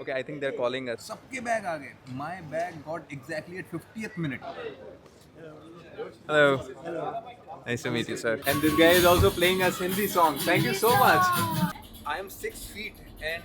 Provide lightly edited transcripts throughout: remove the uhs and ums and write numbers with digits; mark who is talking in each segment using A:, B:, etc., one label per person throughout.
A: Okay, I think they're calling us.
B: सबके bag आ गए. My bag got exactly at 50th minute.
A: Hello. Nice to meet you, sir. And this guy is also playing us Hindi song. Thank you so much.
B: I am 6 feet and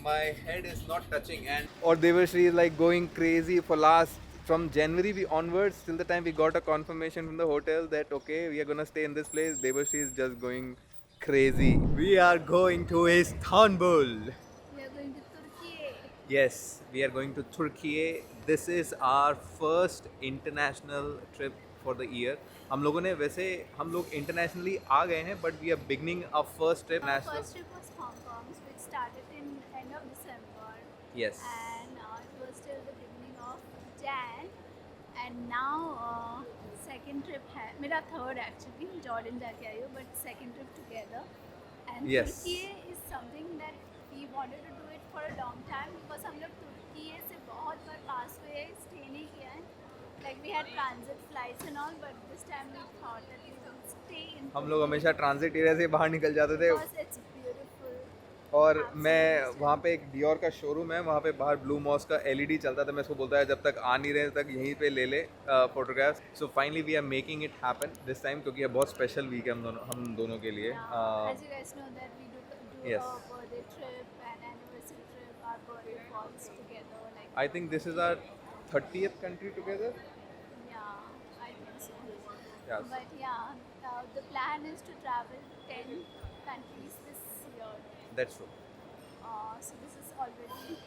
B: my head is not touching and
A: Or Devashri is like going crazy for last from January onwards till the time we got a confirmation from the hotel that okay, we are gonna stay in this place. Devashri is just going crazy. We are going to Istanbul.
C: We are going to Turkey.
A: Yes, we are going to Turkey. This is our first international trip for the year. हम लोगों ने वैसे हम लोग internationally आ गए हैं, but we are beginning our first trip
C: Our
A: national.
C: first trip was Hong Kong, so it started in end of December.
A: Yes.
C: And it was till the beginning of Jan. And now second trip है मेरा third actually. Jordan जाके आई हूँ, but second trip together. And
A: Yes.
C: Turkey is something that we wanted to do it for a long time because हम लोग तुर्की से बहुत बार पास हुए stay नहीं किया है. Like we had transit flights and all, but this time we thought that we will stay in.
A: हम लोग हमेशा ट्रांजिट एरिया से बाहर निकल जाते थे
C: Because it's beautiful.
A: और
C: Absolutely
A: मैं
C: stunning.
A: वहाँ पे एक डियोर का शोरूम है, वहाँ पे बाहर ब्लू मॉस का एलईडी चलता था. मैं उसको बोलता है जब तक आ नहीं रहे तक यहीं पे ले ले photographs. So finally we are making it happen this time क्योंकि ये बहुत स्पेशल वीक है हम दोनों के लिए.
C: Yeah. As you guys know that we do
A: Yes.
C: a birthday trip and anniversary trip. Our birthday falls together. Like
A: I think this is our 30th country together.
C: yeah, I think so.
A: Yes.
C: But yeah, the plan is to travel 10 countries this year.
A: That's true.
C: So this is already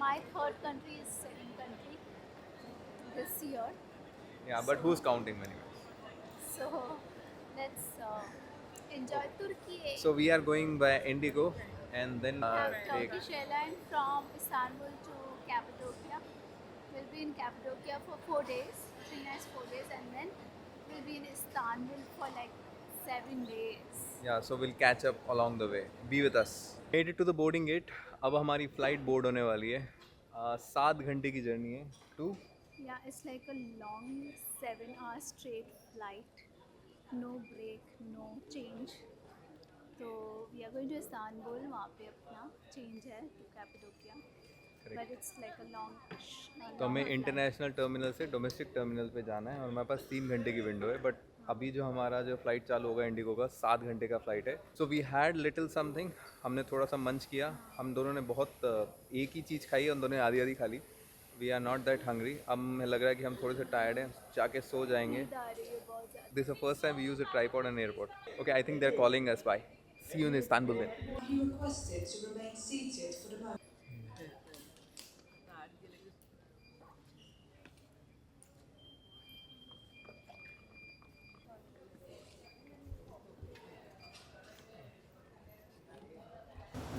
C: my third country is second country this year.
A: Yeah, but who's counting anyways?
C: So let's enjoy Turkey.
A: So we are going by Indigo and then
C: Have
A: take
C: Turkish airline from Istanbul to Cappadocia. We'll be in Cappadocia for 4 days, 3 nights, 4 days, and then we'll be in Istanbul for like 7 days.
A: yeah, so we'll catch up along the way. Be with us. Made it to the boarding gate. अब हमारी flight board होने वाली है. 7 घंटे की journey है to.
C: Yeah, it's like a long 7-hour straight flight. No break, no change. So we are going to Istanbul. वहाँ पे अपना change है to Cappadocia. But it's like a long.
A: तो हमें इंटरनेशनल टर्मिनल से डोमेस्टिक टर्मिनल पे जाना है और हमारे पास 3 घंटे की विंडो है. बट अभी जो हमारा जो फ्लाइट चालू होगा इंडिगो का 7 घंटे का फ्लाइट है. So we had little something. हमने थोड़ा सा मंच किया. हम दोनों ने बहुत एक ही चीज़ खाई है, उन दोनों ने आधी आधी खा ली. We are not that hungry. अब हमें लग रहा है कि हम थोड़े से टायर्ड हैं, जाके सो जाएंगे.
C: नींद आ रही है बहुत ज़्यादा.
A: This is the first time we use a tripod in airport. Okay, I think they are calling us. Bye. See you in Istanbul then.
D: You requested to remain seated for the moment.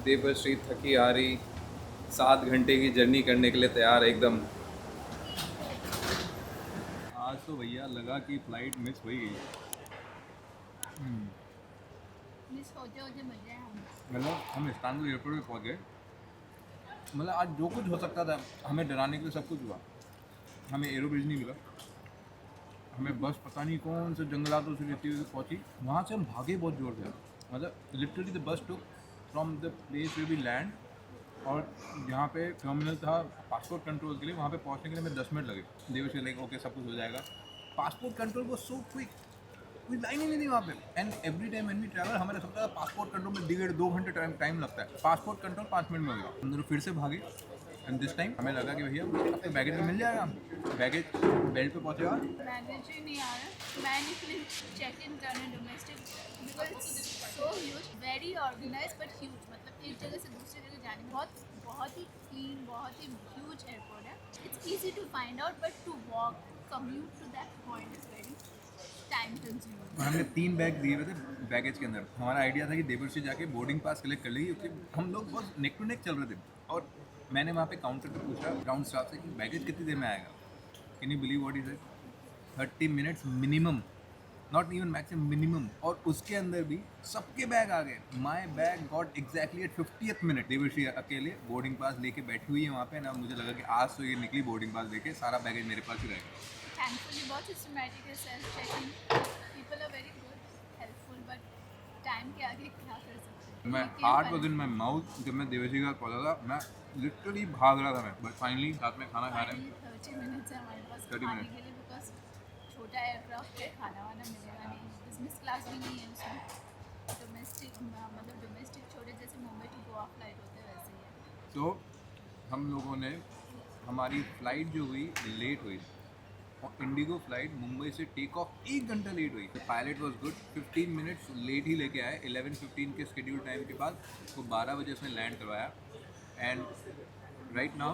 A: Devshree थकी हारी 7 घंटे की journey करने के लिए तैयार है एकदम.
B: आज तो भैया लगा कि फ्लाइट मिस हो ही गई.
C: मिस होते होते मर जाए हम.
B: मतलब हम इस्तांबुल एयरपोर्ट पे पहुंच गए. मतलब आज जो कुछ हो सकता था हमें डराने के लिए सब कुछ हुआ. हमें एरो ब्रिज नहीं मिला. हमें बस पता नहीं कौन से जंगलातों से लेती हुई पहुंची. वहाँ से हम भागे बहुत जोर से. मतलब literally the bus took from the place way we land और जहाँ पे टर्मिनल था पासपोर्ट कंट्रोल के लिए, वहाँ पे पहुँचने के लिए हमें 10 मिनट लगे. देवश लाइक ओके सब कुछ हो जाएगा. पासपोर्ट कंट्रोल वो सो क्विक. कोई लाइन ही नहीं थी वहाँ पे. And every time when we travel हमारे सबसे ज़्यादा पासपोर्ट कंट्रोल में 1.5-2 घंटे टाइम लगता है. पासपोर्ट कंट्रोल 5 मिनट में हो गया. हम दोनों फिर से भागे. एंड दिस टाइम हमें लगा कि भैया आपको बैगेज में मिल जाएगा. बैगेज बेल्ट पे पहुँचेगा.
C: मैगेज ही नहीं आ रहा. मैं निकली चेक इन करने domestic because so huge, very organize but huge. मतलब एक जगह से दूसरी जगह जाने में बहुत ही क्लीन, बहुत ही ह्यूज एयरपोर्ट है. It's easy to find out but to walk commute to that point is very time consuming.
B: और हमने 3 बैग दिए हुए थे बैगेज के अंदर. हमारा आइडिया था कि देवर से जाके बोर्डिंग पास कलेक्ट कर लेंगे क्योंकि हम लोग बहुत नेक टू नेक चल रहे थे. और मैंने वहाँ पे काउंटर पे पूछा ग्राउंड स्टाफ से कि बैगेज कितनी देर में आएगा. Can you believe what is it? 30 minutes minimum, not even maximum, minimum. और उसके अंदर भी सबके बैग आ गए. My bag got exactly at 50th minute. Devarshi अकेले बोर्डिंग पास लेके बैठी हुई है वहाँ पे. ना मुझे लगा कि आज तो ये निकली बोर्डिंग पास लेके, सारा बैगेज मेरे पास ही रहेगा.
C: Thankfully बहुत सिस्टमैटिक है self checking. People are very good, helpful, but time के आगे क्या कर सकते हैं.
B: मैं heart was in my mouth जब मैं देवर्षी का कॉल था. मैं लिटरली भाग रहा था मैं, बट फाइनली साथ में खाना खा रहे हैं।
C: 30 मिनट्स है हमारे पास
B: 30
C: खाने
B: minutes.
C: के लिए, बिकॉज छोटा एयरक्राफ्ट है, खाना वाना मिलेगा नहीं, बिजनेस क्लास भी नहीं है उसमें, डोमेस्टिक मतलब डोमेस्टिक छोटे जैसे मुंबई टू गोवा फ्लाइट होते हैं वैसे ही है।
B: तो हम लोगों ने, हमारी फ़्लाइट जो हुई लेट हुई, और इंडिगो फ्लाइट मुंबई से टेक ऑफ 1 घंटा लेट हुई। The pilot was good, 15 minutes late ही लेके आए। 11:15 के शेड्यूल टाइम के बाद वो 12 बजे उसने लैंड करवाया। And right now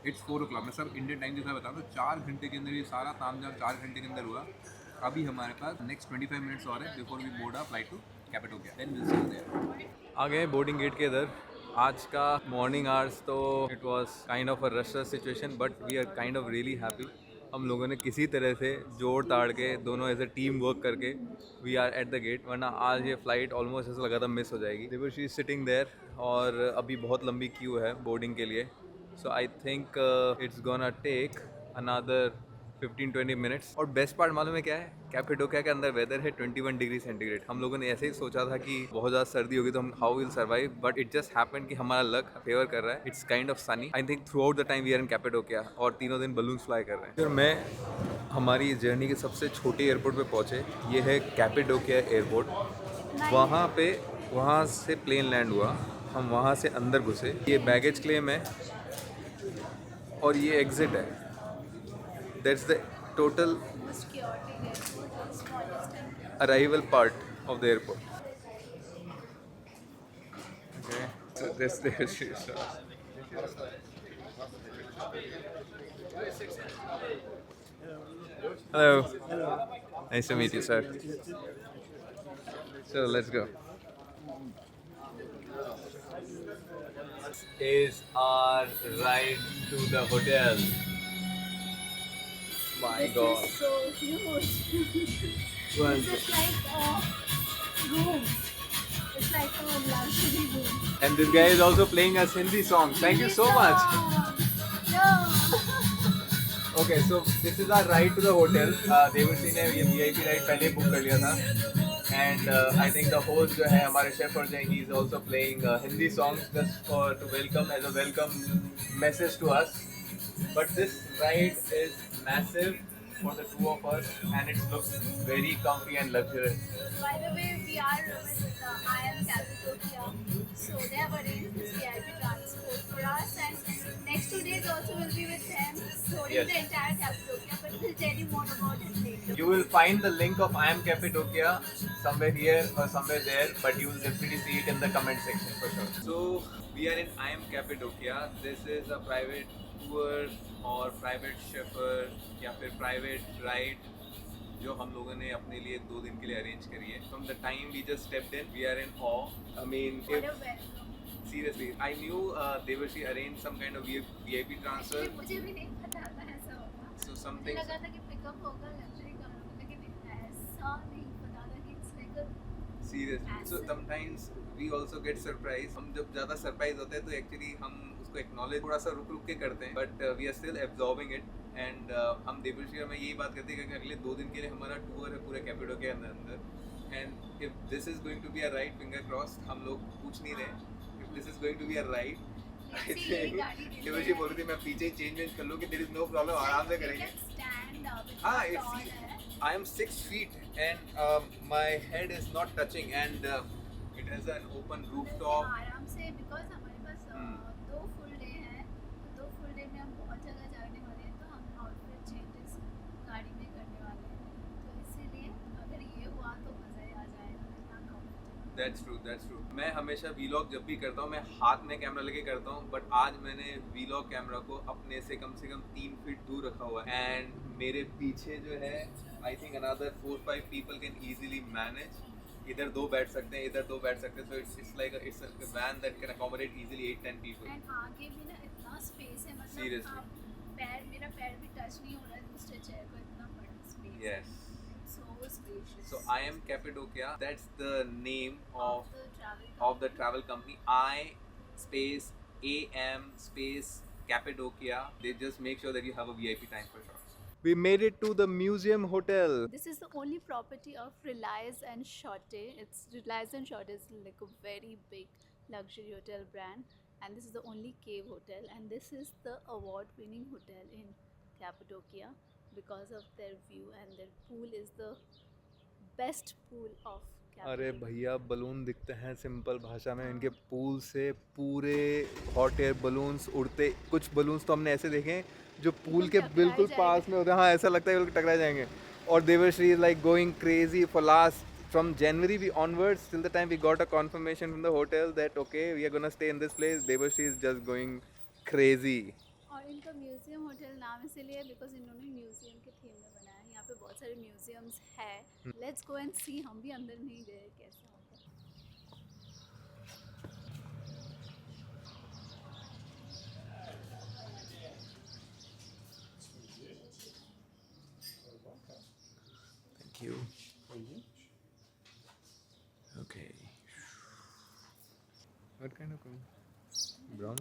B: it's 4 o'clock। मैं सब इंडियन टाइम के साथ बताऊँ तो 4 घंटे के अंदर ये सारा तामझाम 4 घंटे के अंदर हुआ। अभी हमारे पास नेक्स्ट 25 मिनट्स और है before we board our flight to Capitolia, then will see you there.
A: आ गए बोर्डिंग गेट के इधर। आज का मॉर्निंग आवर्स तो it was kind of a rush situation, but we are kind of really happy. हम लोगों ने किसी तरह से जोड़ ताड़ के दोनों एज ए टीम वर्क करके we are at the gate, वरना आज ये फ्लाइट ऑलमोस्ट ऐसा लगा था मिस हो जाएगी। देवर्षी इज सिटिंग देयर और अभी बहुत लंबी क्यू है बोर्डिंग के लिए। So I think it's gonna take another 15-20 minutes. और बेस्ट पार्ट मालूम है क्या है? कैपिटोलिया के अंदर वेदर है 21 डिग्री सेंटीग्रेड। हम लोगों ने ऐसे ही सोचा था कि बहुत ज़्यादा सर्दी होगी तो हम how will survive, but it just happened कि हमारा लक फेवर कर रहा है। It's kind of sunny. I think throughout the time we are in Capitolia और तीनों दिन बलून्स फ्लाई कर रहे हैं। फिर मैं हमारी जर्नी के सबसे छोटे एयरपोर्ट पे पहुँचे। ये है कैपिटोलिया एयरपोर्ट। वहाँ से प्लेन लैंड हुआ, हम वहाँ से अंदर घुसे। ये बैगेज क्लेम है और ये एग्जिट है। That's the total
C: security airport smallest and
A: arrival part of the airport. Okay, so this there she is. Hello. Nice to meet you, sir. So let's go. Is our ride to the hotel. My
C: this
A: God.
C: is so huge.
A: Well,
C: This is like a room. It's like a luxury room.
A: and this guy is also playing us Hindi songs. Thank you so much.
C: No.
A: Okay, so this is our ride to the hotel. देवर्षि ने ये VIP ride पहले book कर लिया था, and I think the host जो है हमारे शेफ और जय, he is also playing Hindi songs just for to welcome as a welcome message to us. But this ride is massive for the two of us, and it looks very comfy and luxurious.
C: By the way, we are with IM Capitopia. So they have arranged this VIP transport for us, and next 2 days also will be with them, touring
A: Yes.
C: the entire Capitopia. But we'll tell you more about it later.
A: You will find the link of I Am Capitopia somewhere here or somewhere there, but you will definitely see it in the comment section for sure. So we are in I Am Capitopia. This is a private tour और private chauffeur या फिर private ride जो हम लोगों ने अपने लिए 2 दिन के लिए अरेंज करी है. From the time we just stepped in, we are in awe. I mean,
C: What
A: if
C: a welcome.
A: seriously, I knew Devarshi arranged some kind of VIP transfer.
C: Actually, मुझे भी नहीं पता था ऐसा होगा.
A: So
C: मुझे
A: something.
C: लगा था कि पिकअप होगा लग्जरी कार में, लेकिन ऐसा नहीं पता था कि it's like a
A: Seriously. So
C: Massive.
A: sometimes we also get surprised. हम जब ज़्यादा सरप्राइज होते हैं तो एक्चुअली हम उसको एक्नॉलेज थोड़ा सा रुक रुक के करते हैं, but we are still absorbing it. And हम देवर्षि में यही बात करते हैं कि अगले 2 दिन के लिए हमारा टूर है पूरे कैपिटोलिया के अंदर। And if this is going to be a ride, finger cross, हम लोग पूछ नहीं रहे। If this is going to be a ride, I
C: Let's see, ये
A: थिंक
C: गाड़ी देख
A: देवर्षि बोल रही थी मैं पीछे ही चेंज कर लूँ कि देयर इज नो प्रॉब्लम, आराम से करेंगे।
C: stand up. It's
A: Ah,
C: not
A: it's
C: tall है.
A: I am 6 feet and my head is not touching, and it has an open rooftop.
C: आराम से, because हमारे पास 2 full day हैं, तो 2 full day में हम बहुत जगह जाने वाले हैं, तो हम आउटफिट चेंजेस गाड़ी में करने वाले हैं, तो इसीलिए अगर ये हुआ तो मज़ा ही आ जाएगा, इतना comfortable.
A: That's true, that's true. मैं हमेशा vlog जब भी करता हूँ मैं हाथ में कैमरा लेके करता हूँ, बट आज मैंने vlog कैमरा को अपने से कम 3 फीट दूर रखा हुआ है। एंड मेरे पीछे जो है I think another 4-5 people can easily manage. इधर 2 बैठ सकते हैं, इधर 2 बैठ सकते हैं, so it's like it's a van that can accommodate easily 8-10 people.
C: And आगे भी ना इतना स्पेस है, मतलब
A: Seriously.
C: आप मेरा पैर भी टच नहीं हो रहा है दूसरे चेयर को, इतना बड़ा स्पेस है।
A: Yes.
C: So spacious.
A: So I am Cappadocia. That's the name of
C: the travel
A: of the travel company. I space AM space Cappadocia. They just make sure that you have a VIP time for sure. We made it to the museum hotel.
C: This is the only property of Reliance and Chotte. It's Reliance and Chotte is like a very big luxury hotel brand, and this is the only cave hotel, and this is the award-winning hotel in Cappadocia because of their view, and their pool is the best pool of
A: अरे
C: Cappadocia.
A: भैया balloon दिखते हैं simple भाषा में, इनके pool से पूरे hot air balloons उड़ते। कुछ बलून्स तो हमने ऐसे देखे हैं जो पूल के
C: टकराए
A: बिल्कुल
C: जाएंगे।
A: पास में होते हैं, हाँ ऐसा लगता है बिल्कुल टकरा जाएंगे। और Devarshree is like going crazy for last from January we onwards till the time we got a confirmation from the hotel that okay we are gonna stay in this place. Devarshree is just going crazy.
C: और इनका museum hotel नाम इसलिए है because इन्होंने museum के theme में बनाया है। यहाँ पे बहुत सारे म्यूज़ियम्स है। लेट्स गो एंड सी, हम भी अंदर नहीं गए, कैसा होगा।
A: Thank you. Okay. What kind of brown?